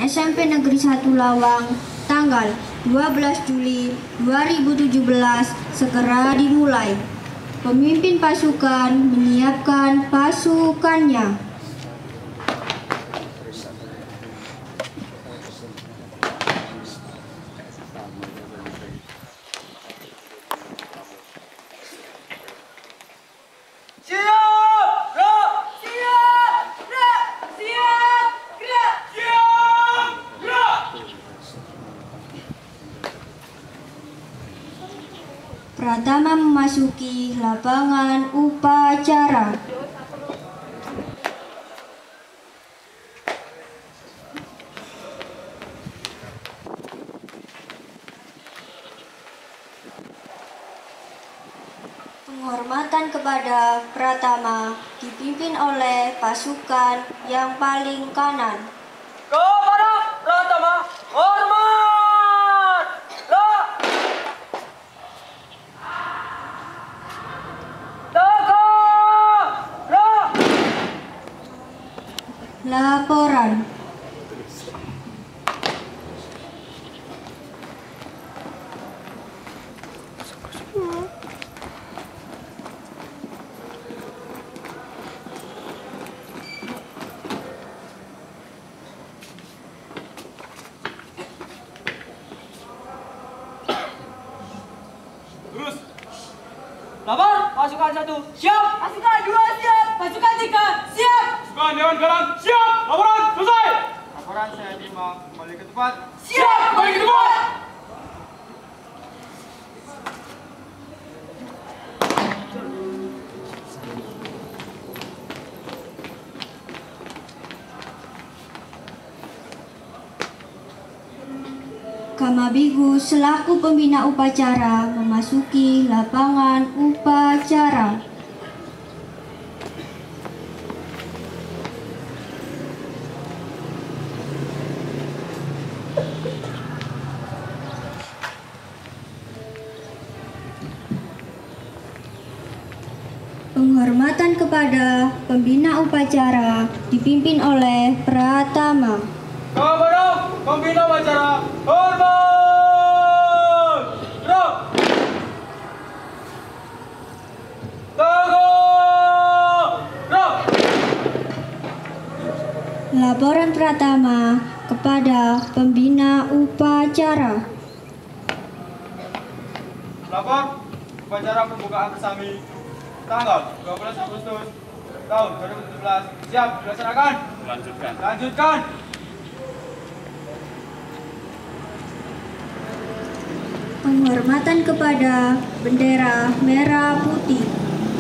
SMP Negeri 1 Lawang tanggal 12 Juli 2017 segera dimulai. Pemimpin pasukan menyiapkan pasukannya. Pratama memasuki lapangan upacara. Penghormatan kepada Pratama dipimpin oleh pasukan yang paling kanan. Kepada Pratama, hormat! Laporan. Terus. Lapor, pasukan 1 siap. Pasukan 2 siap. Pasukan 3 siap. Pasukan Dewan Galang siap. Laporan selesai. Laporan saya terima. Kembali ke tempat. Siap. Kembali ke tempat. Kamabigu selaku pembina upacara memasuki lapangan upacara. Penghormatan kepada pembina upacara dipimpin oleh Pratama. Kepada pembina upacara, hormat! Gerak! Tegak! Gerak! Laporan Pratama kepada pembina upacara. Lapor upacara pembukaan bersami tanggal 12 Agustus tahun 2017 siap dilaksanakan. Lanjutkan. Penghormatan kepada bendera merah putih.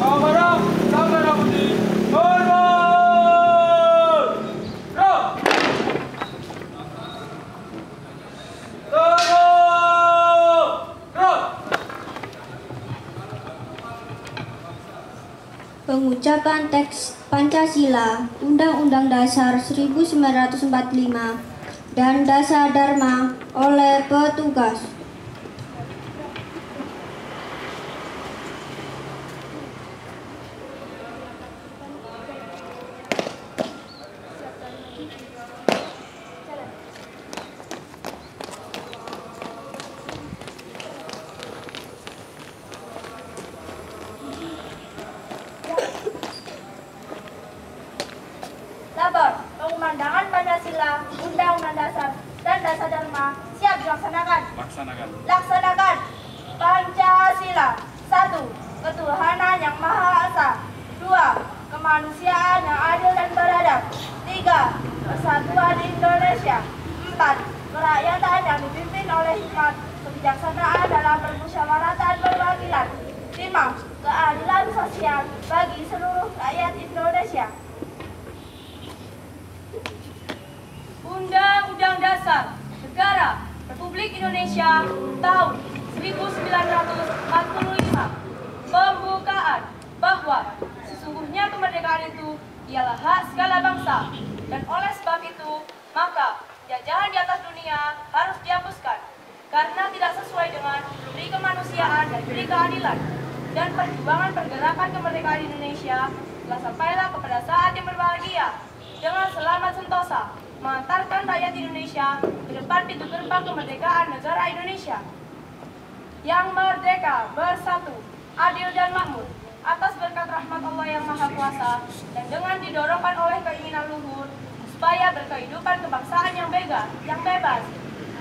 Kepada sang merah putih, hormat! Gerak! Tegak! Gerak! Pengucapan teks Pancasila, Undang-Undang Dasar 1945, dan Dasar Dharma oleh petugas. Lapor, pengumandangan Pancasila, Undang-Undang Dasar, dan Dasar Dharma siap dilaksanakan. Laksanakan. Pancasila. 1. Ketuhanan yang Maha Esa. 2. Kemanusiaan yang adil dan beradab. 3. Persatuan Indonesia. 4. Kerakyatan yang dipimpin oleh hikmat, kebijaksanaan dalam permusyawaratan perwakilan. 5. Keadilan sosial bagi seluruh rakyat Indonesia. Undang-Undang Dasar Negara Republik Indonesia tahun 1945. Pembukaan bahwa sesungguhnya kemerdekaan itu ialah hak segala bangsa, dan oleh sebab itu maka jajahan di atas dunia harus dihapuskan karena tidak sesuai dengan pri kemanusiaan dan pri keadilan. Dan perjuangan pergerakan kemerdekaan Indonesia telah sampailah kepada saat yang berbahagia dengan selamat sentosa. mengantarkan rakyat Indonesia ke depan pintu gerbang kemerdekaan negara Indonesia. Yang merdeka, bersatu, adil dan makmur, atas berkat rahmat Allah yang Maha Kuasa, dan dengan didorongkan oleh keinginan luhur, supaya berkehidupan kebangsaan yang bebas,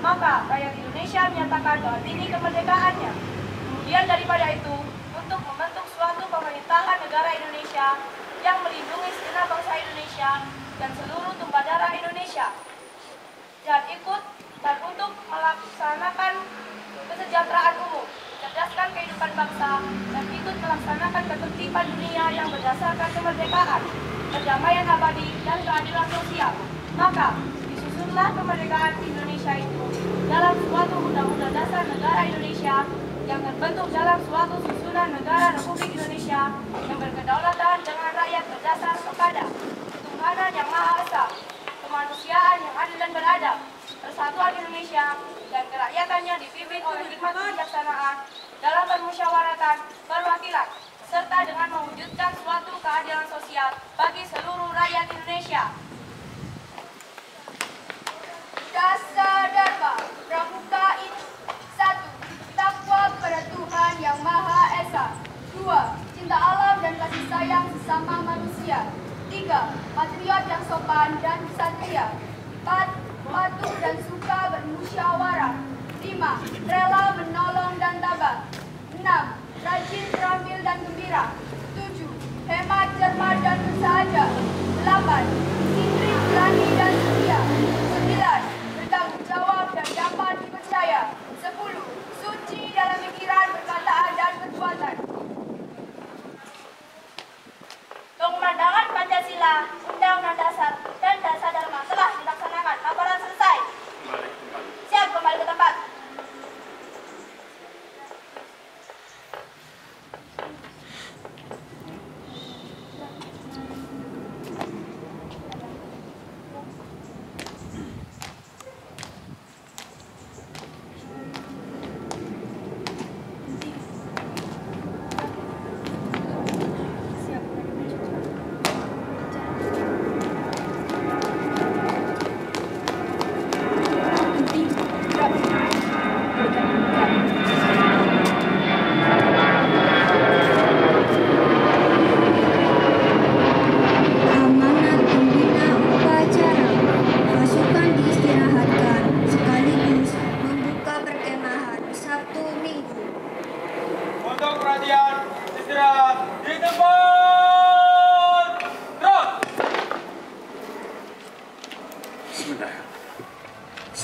maka rakyat Indonesia menyatakan bahwa ini kemerdekaannya. Kemudian daripada itu, untuk membentuk suatu pemerintahan negara Indonesia yang melindungi segenap bangsa Indonesia dan seluruh tumpah darah Indonesia, dan untuk melaksanakan kesejahteraan umum, mencerdaskan kehidupan bangsa, dan ikut melaksanakan ketertiban dunia yang berdasarkan kemerdekaan, perdamaian abadi, dan keadilan sosial. Maka, disusunlah kemerdekaan Indonesia itu dalam suatu undang-undang dasar negara Indonesia yang terbentuk dalam suatu susunan negara Republik Indonesia yang berkedaulatan dengan rakyat berdasar kepada ketuhanan yang Maha Esa, kemanusiaan yang adil dan beradab, persatuan Indonesia, dan kerakyatan yang dipimpin oleh hikmat kebijaksanaan dalam permusyawaratan, perwakilan, serta dengan mewujudkan suatu keadilan sosial bagi seluruh rakyat Indonesia. Dasar Dharma Pramuka itu: 1. Takwa kepada Tuhan Yang Maha Esa. 2. Cinta alam dan kasih sayang sesama manusia. 3. Patriot yang sopan dan ksatria. 4. Patuh dan suka bermusyawarah. 5. Rela menolong dan tabah. 6. Rajin, terampil dan gembira. 7. Hemat, cermat dan bersahaja. 8. Disiplin, berani dan setia. 9. Bertanggung jawab dan dapat dipercaya. 10. Suci dalam pikiran, perkataan dan perbuatan. Pengumandangan Pancasila, Undang-Undang Dasar, dan Dasar Dharma telah dilaksanakan. Laporan selesai. Siap kembali ke tempat.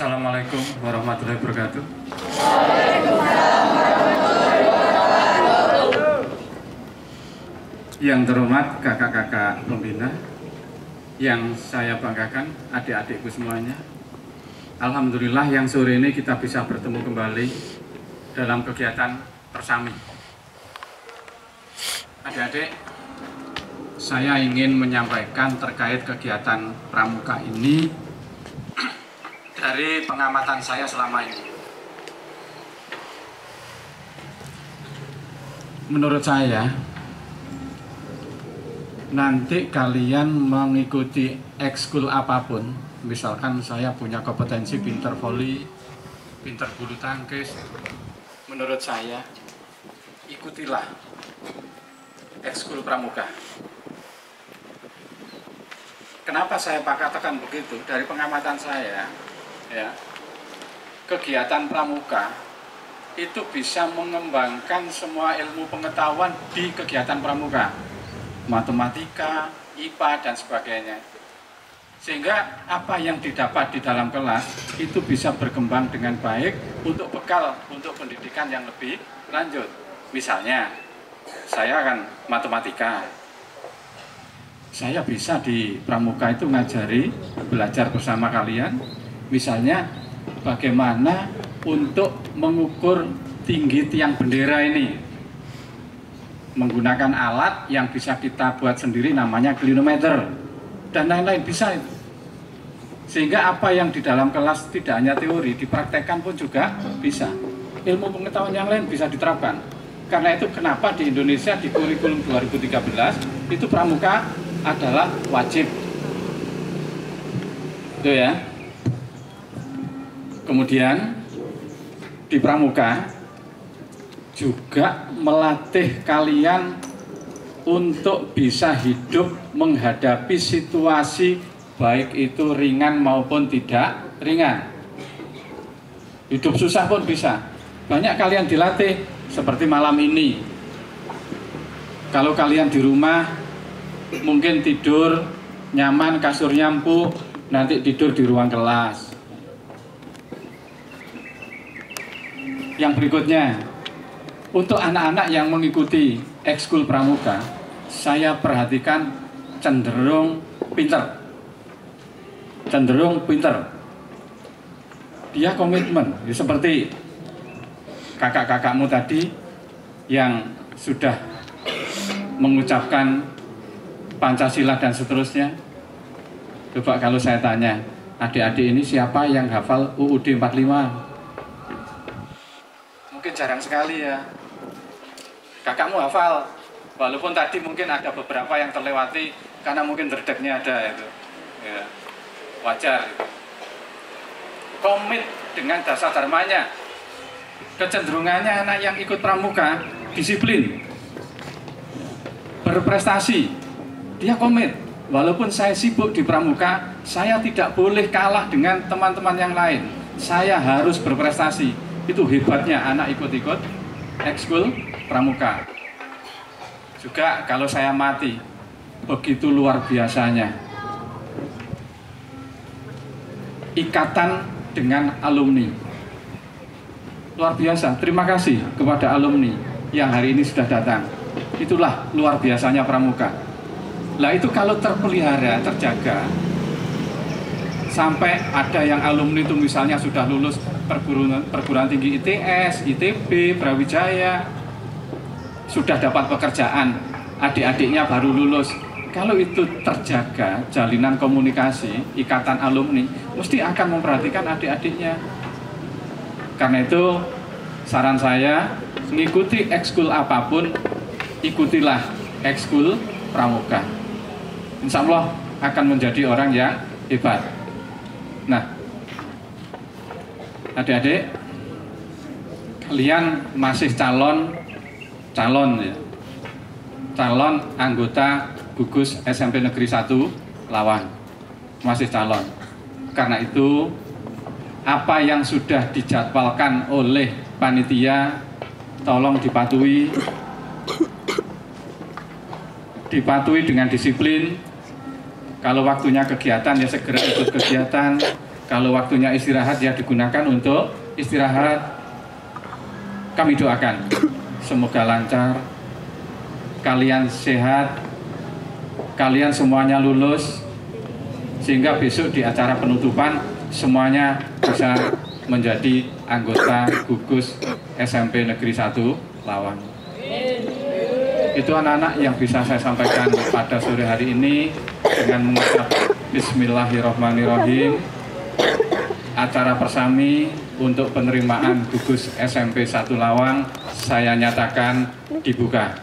Assalamualaikum warahmatullahi wabarakatuh. Yang terhormat kakak-kakak pembina, yang saya banggakan adik-adikku semuanya. Alhamdulillah yang sore ini kita bisa bertemu kembali dalam kegiatan Persami. Adik-adik, saya ingin menyampaikan terkait kegiatan pramuka ini dari pengamatan saya selama ini. Menurut saya, nanti kalian mengikuti ekskul apapun, misalkan saya punya kompetensi pinter voli, pinter bulu tangkis, menurut saya ikutilah ekskul pramuka. Kenapa saya katakan begitu? Dari pengamatan saya, ya, kegiatan pramuka itu bisa mengembangkan semua ilmu pengetahuan di kegiatan pramuka, matematika, IPA dan sebagainya, sehingga apa yang didapat di dalam kelas itu bisa berkembang dengan baik untuk bekal untuk pendidikan yang lebih lanjut. Misalnya saya kan matematika, saya bisa di pramuka itu ngajari, belajar bersama kalian. Misalnya bagaimana untuk mengukur tinggi tiang bendera ini menggunakan alat yang bisa kita buat sendiri namanya klinometer dan lain-lain, bisa itu. Sehingga apa yang di dalam kelas tidak hanya teori, dipraktekkan pun juga bisa. Ilmu pengetahuan yang lain bisa diterapkan. Karena itu kenapa di Indonesia di kurikulum 2013 itu pramuka adalah wajib. Itu ya. Kemudian di pramuka juga melatih kalian untuk bisa hidup menghadapi situasi baik itu ringan maupun tidak ringan. Hidup susah pun bisa. Banyak kalian dilatih seperti malam ini. Kalau kalian di rumah mungkin tidur nyaman, kasurnya empuk, nanti tidur di ruang kelas. Yang berikutnya, untuk anak-anak yang mengikuti ekskul pramuka, saya perhatikan cenderung pinter. Cenderung pinter. Dia komitmen, seperti kakak-kakakmu tadi yang sudah mengucapkan Pancasila dan seterusnya. Coba kalau saya tanya, adik-adik ini siapa yang hafal UUD 45? Mungkin jarang sekali ya. Kakakmu hafal, walaupun tadi mungkin ada beberapa yang terlewati karena mungkin derdeknya ada itu. Ya, wajar. Komit dengan dasar dharmanya. Kecenderungannya anak yang ikut pramuka disiplin, berprestasi. Dia komit. Walaupun saya sibuk di pramuka, saya tidak boleh kalah dengan teman-teman yang lain. Saya harus berprestasi. Itu hebatnya anak ikut-ikut ekskul pramuka. Juga kalau saya mati, begitu luar biasanya ikatan dengan alumni. Luar biasa. Terima kasih kepada alumni yang hari ini sudah datang. Itulah luar biasanya pramuka. Lah itu kalau terpelihara, terjaga, sampai ada yang alumni itu misalnya sudah lulus perguruan tinggi ITS, ITB, Brawijaya, sudah dapat pekerjaan, adik-adiknya baru lulus. Kalau itu terjaga, jalinan komunikasi, ikatan alumni, mesti akan memperhatikan adik-adiknya. Karena itu, saran saya, mengikuti ekskul apapun, ikutilah ekskul pramuka. Insya Allah akan menjadi orang yang hebat. Nah, adik-adik, kalian masih calon ya, calon anggota gugus SMP Negeri 1 Lawang, masih calon. Karena itu, apa yang sudah dijadwalkan oleh panitia, tolong dipatuhi dengan disiplin. Kalau waktunya kegiatan ya segera ikut kegiatan. Kalau waktunya istirahat ya digunakan untuk istirahat. Kami doakan semoga lancar, kalian sehat, kalian semuanya lulus, sehingga besok di acara penutupan semuanya bisa menjadi anggota gugus SMP Negeri 1 Lawang. Itu anak-anak yang bisa saya sampaikan pada sore hari ini dengan mengucap Bismillahirrahmanirrahim. Acara persami untuk penerimaan gugus SMP 1 Lawang saya nyatakan dibuka.